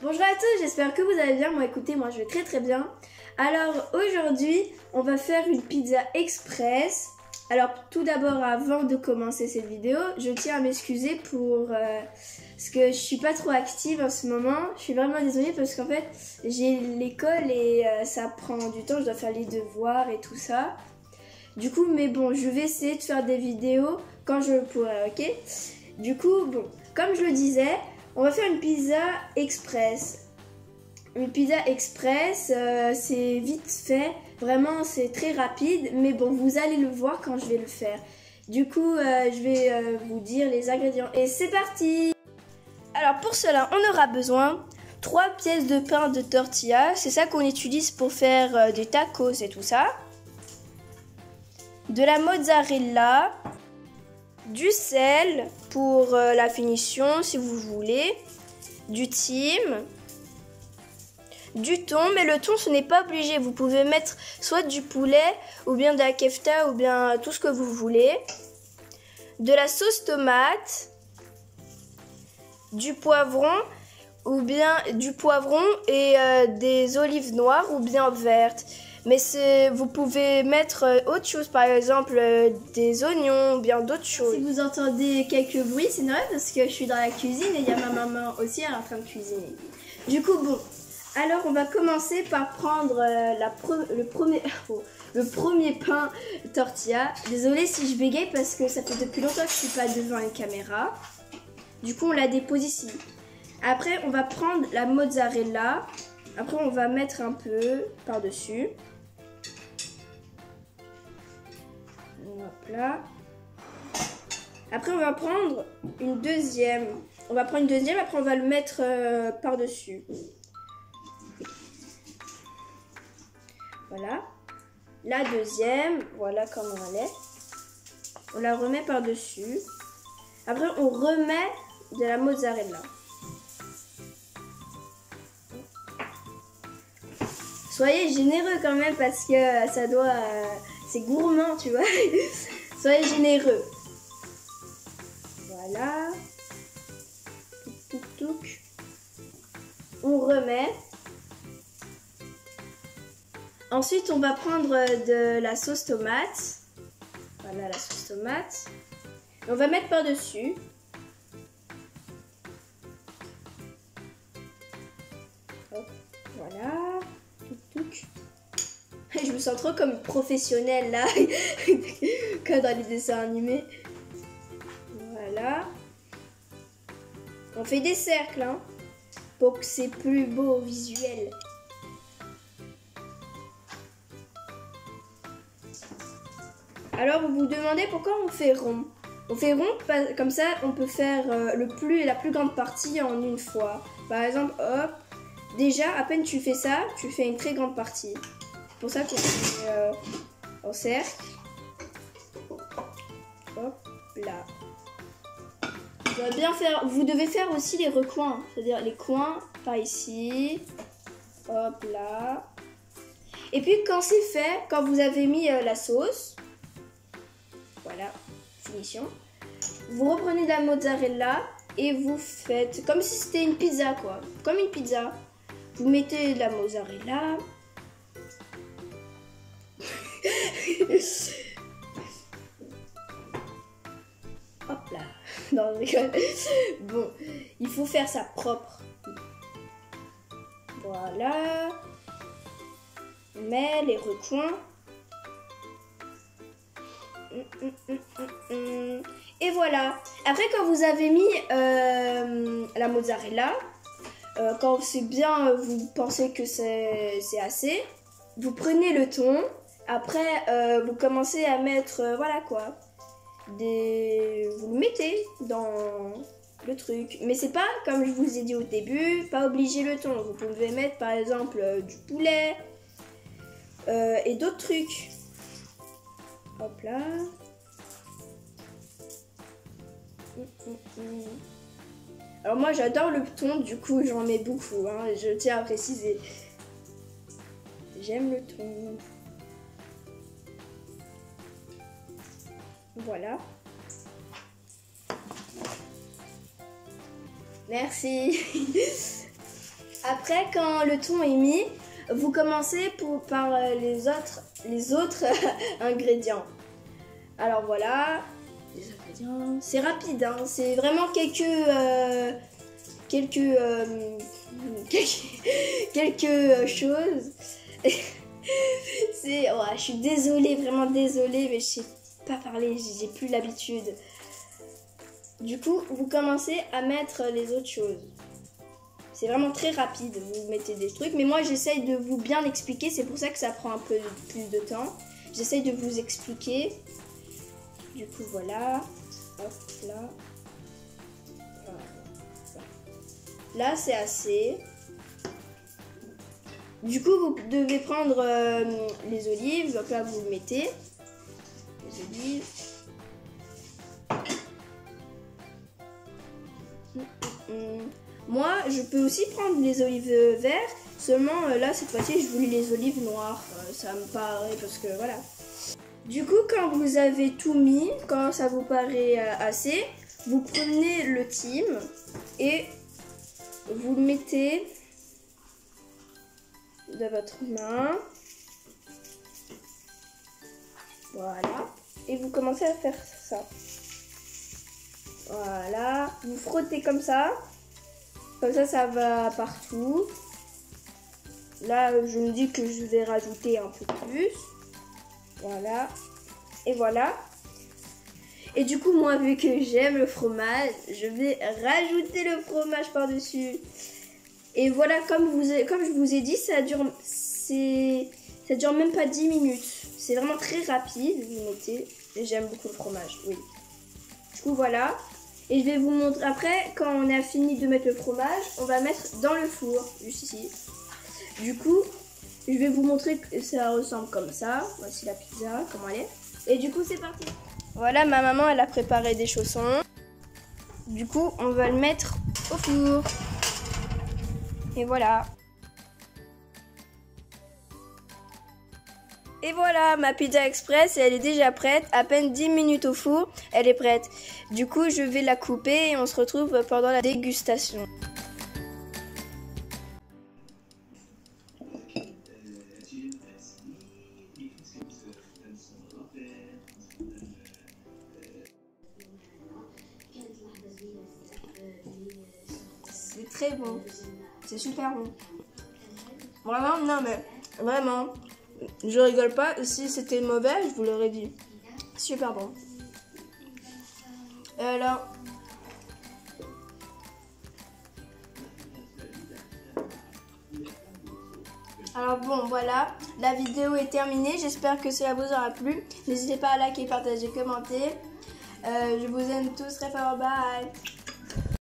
Bonjour à tous, j'espère que vous allez bien. Moi écoutez, moi je vais très bien. Alors aujourd'hui, on va faire une pizza express. Alors tout d'abord, avant de commencer cette vidéo, je tiens à m'excuser pour parce que je suis pas trop active en ce moment. Je suis vraiment désolée parce qu'en fait, j'ai l'école et ça prend du temps, je dois faire les devoirs et tout ça. Du coup, mais bon, je vais essayer de faire des vidéos quand je le pourrai, ok? Du coup, bon, comme je le disais, on va faire une pizza express. Une pizza express, c'est vite fait. Vraiment, c'est très rapide. Mais bon, vous allez le voir quand je vais le faire. Du coup, je vais vous dire les ingrédients. Et c'est parti! Alors, pour cela, on aura besoin 3 pièces de pain de tortilla. C'est ça qu'on utilise pour faire des tacos et tout ça. De la mozzarella. Du sel pour la finition si vous voulez, du thym, du thon, mais le thon ce n'est pas obligé, vous pouvez mettre soit du poulet ou bien de la kefta ou bien tout ce que vous voulez, de la sauce tomate, du poivron ou bien du poivron et des olives noires ou bien vertes. Mais vous pouvez mettre autre chose, par exemple des oignons ou bien d'autres choses. Si vous entendez quelques bruits, c'est normal parce que je suis dans la cuisine et il y a ma maman aussi, elle est en train de cuisiner. Du coup, bon, alors on va commencer par prendre le premier pain tortilla. Désolée si je bégaye parce que ça fait depuis longtemps que je ne suis pas devant une caméra. Du coup, on la dépose ici. Après, on va prendre la mozzarella. Après, on va mettre un peu par-dessus. Hop là. Après, on va prendre une deuxième. Après on va le mettre par-dessus. Voilà. La deuxième, voilà comment elle est. On la remet par-dessus. Après, on remet de la mozzarella. Soyez généreux quand même parce que ça doit... c'est gourmand, tu vois. Soyez généreux. Voilà. Touc. On remet. Ensuite, on va prendre de la sauce tomate. Voilà la sauce tomate. Et on va mettre par-dessus. Voilà. Je me sens trop comme professionnelle là, comme dans les dessins animés. Voilà. On fait des cercles, hein, pour que c'est plus beau au visuel. Alors vous vous demandez pourquoi on fait rond. On fait rond, comme ça on peut faire la plus grande partie en une fois. Par exemple, hop. Déjà, à peine tu fais ça, tu fais une très grande partie. C'est pour ça qu'on fait en cercle. Hop là. Vous devez faire aussi les recoins. C'est-à-dire les coins par ici. Hop là. Et puis quand c'est fait, quand vous avez mis la sauce. Voilà, finition. Vous reprenez de la mozzarella et vous faites comme si c'était une pizza quoi. Comme une pizza. Vous mettez de la mozzarella. Hop là. Non, je rigole. Bon, il faut faire ça propre. Voilà. On met les recoins. Et voilà. Après, quand vous avez mis la mozzarella, quand c'est bien, vous pensez que c'est assez, vous prenez le thon. Après, vous commencez à mettre, voilà quoi, vous le mettez dans le truc. Mais c'est pas, comme je vous ai dit au début, pas obligé le thon. Vous pouvez mettre par exemple du poulet et d'autres trucs. Hop là. Alors moi j'adore le thon, du coup j'en mets beaucoup, hein, je tiens à préciser. J'aime le thon. Voilà. Merci. Après, quand le thon est mis, vous commencez par les autres ingrédients. Alors voilà, les ingrédients. C'est rapide, hein, c'est vraiment quelques choses. Je suis désolée, vraiment désolée, mais je sais pas parler, j'ai plus l'habitude. Du coup, vous commencez à mettre les autres choses. C'est vraiment très rapide, vous mettez des trucs, mais moi j'essaye de vous bien expliquer, c'est pour ça que ça prend un peu plus de temps. J'essaye de vous expliquer. Du coup, voilà. Hop, là. Voilà. Là, c'est assez. Du coup, vous devez prendre les olives. Donc là, vous le mettez. Les olives. Moi, je peux aussi prendre les olives vertes. Seulement, là, cette fois-ci, je voulais les olives noires. Ça me paraît parce que, voilà. Du coup, quand vous avez tout mis, quand ça vous paraît assez, vous prenez le thym et vous le mettez dans votre main. Voilà. Et vous commencez à faire ça. Voilà. Vous frottez comme ça. Comme ça va partout. Là, je me dis que je vais rajouter un peu plus. Voilà. Et voilà. Et du coup, moi, vu que j'aime le fromage, je vais rajouter le fromage par-dessus. Et voilà, comme je vous ai dit, ça dure même pas 10 minutes. C'est vraiment très rapide, vous mettez. Et j'aime beaucoup le fromage, oui. Du coup, voilà. Et je vais vous montrer après, quand on a fini de mettre le fromage, on va mettre dans le four, juste ici. Du coup, je vais vous montrer que ça ressemble comme ça. Voici la pizza, comment elle est. Et du coup, c'est parti. Voilà, ma maman, elle a préparé des chaussons. Du coup, on va le mettre au four. Et voilà. Et voilà, ma pizza express, elle est déjà prête. À peine 10 minutes au four, elle est prête. Du coup, je vais la couper et on se retrouve pendant la dégustation. C'est très bon. C'est super bon. Vraiment, non mais, vraiment, je rigole pas. Si c'était mauvais, je vous l'aurais dit. Super bon. Et alors, bon, voilà, la vidéo est terminée. J'espère que cela vous aura plu. N'hésitez pas à liker, partager, commenter. Je vous aime tous très fort. Bye.